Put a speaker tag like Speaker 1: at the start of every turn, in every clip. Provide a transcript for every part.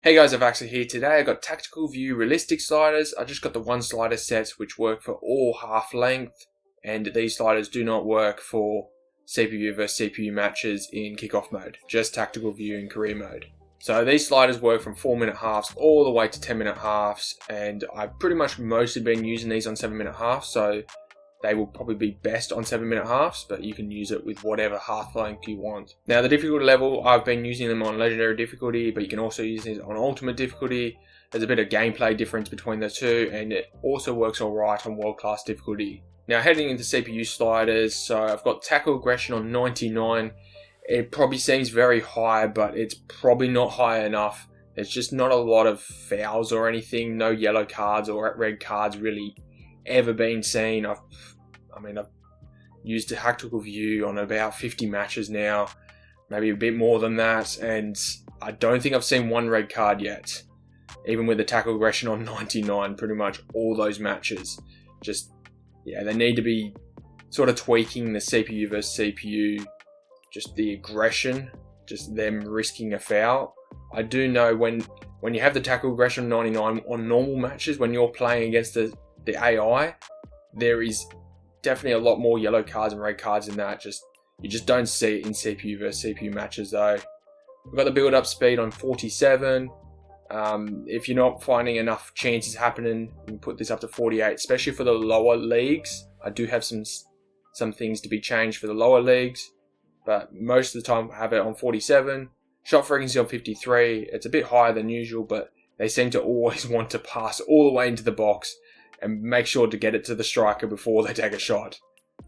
Speaker 1: Hey guys, Evacso here. Today I got tactical view realistic sliders. I just got the one slider sets which work for all half length, and these sliders do not work for CPU versus CPU matches in kickoff mode, just tactical view in career mode. So these sliders work from 4-minute halves all the way to 10-minute halves, and I've pretty much mostly been using these on 7-minute halves, so they will probably be best on 7-minute halves, but you can use it with whatever half length you want. Now the difficulty level, I've been using them on legendary difficulty, but you can also use these on ultimate difficulty. There's a bit of gameplay difference between the two, and it also works alright on world class difficulty. Now heading into CPU sliders, so I've got tackle aggression on 99. It probably seems very high, but it's probably not high enough. There's just not a lot of fouls or anything, no yellow cards or red cards really ever been seen. I've used a tactical view on about 50 matches now, maybe a bit more than that, and I don't think I've seen one red card yet, even with the tackle aggression on 99. Pretty much all those matches, they need to be sort of tweaking the CPU versus CPU, just the aggression, just them risking a foul. I do know when you have the tackle aggression 99 on normal matches, when you're playing against the AI, there is definitely a lot more yellow cards and red cards in that. You just don't see it in CPU versus CPU matches though. We've got the build up speed on 47. If you're not finding enough chances happening, you can put this up to 48, especially for the lower leagues. I do have some things to be changed for the lower leagues, but most of the time I have it on 47. Shot frequency on 53. It's a bit higher than usual, but they seem to always want to pass all the way into the box and make sure to get it to the striker before they take a shot.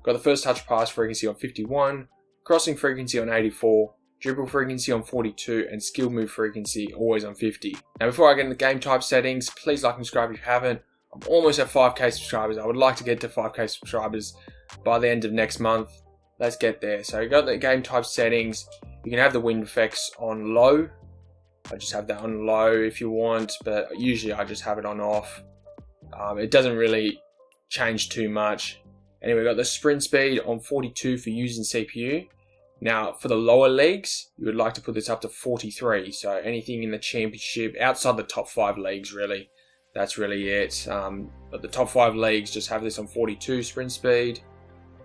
Speaker 1: Got the first touch pass frequency on 51, crossing frequency on 84, dribble frequency on 42, and skill move frequency always on 50. Now before I get into the game type settings, please like and subscribe if you haven't. I'm almost at 5k subscribers. I would like to get to 5k subscribers by the end of next month. Let's get there. So you got the game type settings. You can have the wind effects on low. I just have that on low if you want, but usually I just have it on off. It doesn't really change too much. Anyway, we've got the sprint speed on 42 for using CPU. Now, for the lower leagues, you would like to put this up to 43. So anything in the championship, outside the top 5 leagues, really. That's really it. But the top 5 leagues just have this on 42 sprint speed.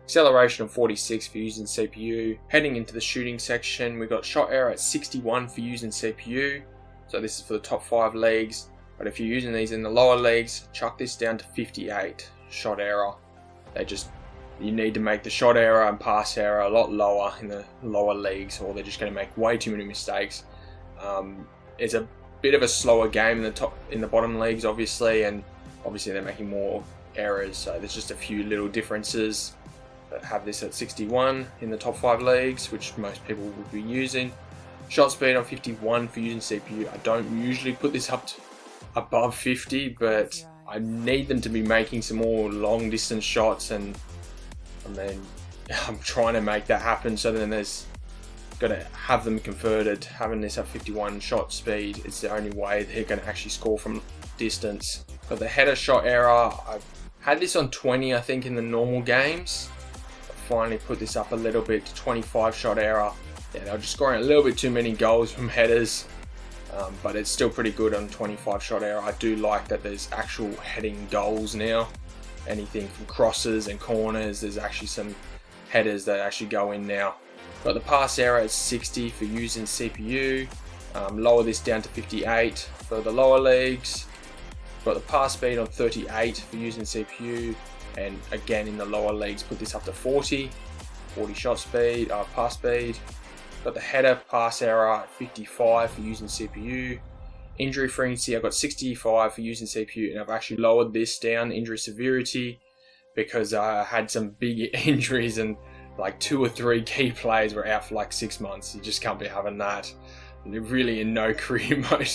Speaker 1: Acceleration on 46 for using CPU. Heading into the shooting section, we've got shot error at 61 for using CPU. So this is for the top 5 leagues. But if you're using these in the lower leagues, chuck this down to 58 shot error. You need to make the shot error and pass error a lot lower in the lower leagues, or they're just going to make way too many mistakes. It's a bit of a slower game in the bottom leagues, obviously, and obviously they're making more errors. So there's just a few little differences that have this at 61 in the top 5 leagues, which most people would be using. Shot speed on 51 for using CPU. I don't usually put this up to above 50, but I need them to be making some more long distance shots, and then I'm trying to make that happen. So then there's got to have them converted. Having this at 51 shot speed, it's the only way they're going to actually score from distance. Got the header shot error. I've had this on 20, I think, in the normal games. I finally put this up a little bit to 25 shot error. Yeah, they're just scoring a little bit too many goals from headers. But it's still pretty good on 25 shot error. I do like that there's actual heading goals now. Anything from crosses and corners, there's actually some headers that actually go in now. Got the pass error at 60 for using CPU. Lower this down to 58 for the lower leagues. Got the pass speed on 38 for using CPU. And again in the lower leagues, put this up to 40 shot speed, pass speed. Got the header pass error at 55 for using CPU. Injury frequency, I've got 65 for using CPU, and I've actually lowered this down, injury severity, because I had some big injuries and like 2 or 3 key players were out for like 6 months. You just can't be having that. They're really in no career mode.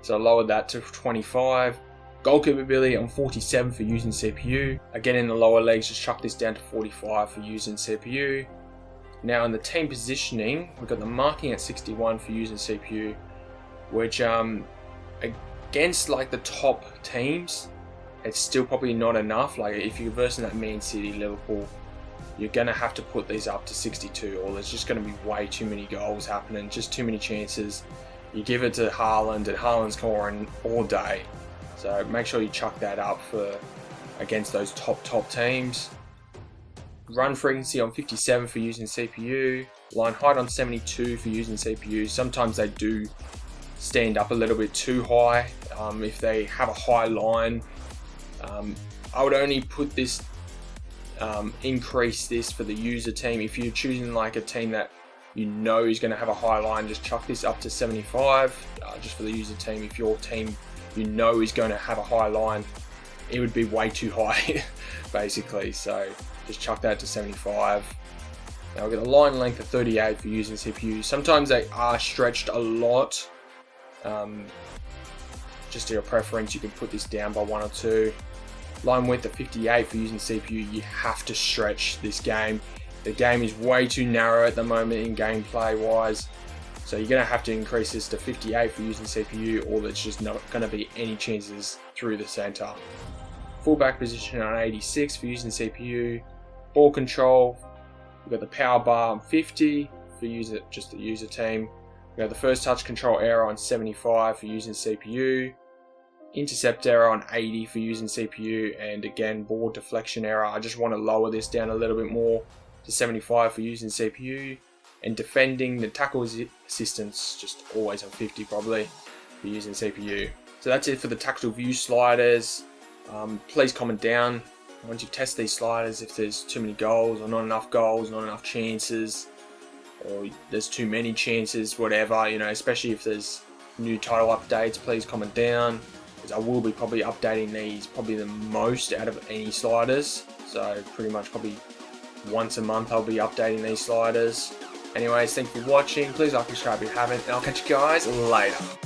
Speaker 1: So I lowered that to 25. Goal capability on 47 for using CPU. Again in the lower leagues, just chuck this down to 45 for using CPU. Now in the team positioning, we've got the marking at 61 for using CPU, which against like the top teams, it's still probably not enough. Like if you're versing that Man City, Liverpool, you're going to have to put these up to 62, or there's just going to be way too many goals happening, just too many chances. You give it to Haaland, and Haaland's scoring all day. So make sure you chuck that up for against those top teams. Run frequency on 57 for using CPU. Line height on 72 for using CPU. Sometimes they do stand up a little bit too high. If they have a high line, I would only put this, increase this for the user team. If you're choosing like a team that you know is going to have a high line, just chuck this up to 75, just for the user team. If your team you know is going to have a high line, it would be way too high, basically. So just chuck that to 75. Now we've got a line length of 38 for using CPU. Sometimes they are stretched a lot. Just to your preference, you can put this down by 1 or 2. Line width of 58 for using CPU. You have to stretch this game. The game is way too narrow at the moment in gameplay wise. So you're going to have to increase this to 58 for using CPU, or there's just not going to be any chances through the center. Fullback position on 86 for using CPU. Ball control, we've got the power bar on 50 for just the user team. We've got the first touch control error on 75 for using CPU. Intercept error on 80 for using CPU, and again ball deflection error. I just want to lower this down a little bit more to 75 for using CPU. And defending, the tackle assistance just always on 50 probably for using CPU. So that's it for the tactical view sliders. Please comment down once you've tested these sliders if there's too many goals, or not enough chances, or there's too many chances, whatever, you know, especially if there's new title updates. Please comment down, because I will be probably updating these probably the most out of any sliders. So pretty much probably once a month I'll be updating these sliders. Anyways, thank you for watching. Please like and subscribe if you haven't, and I'll catch you guys later.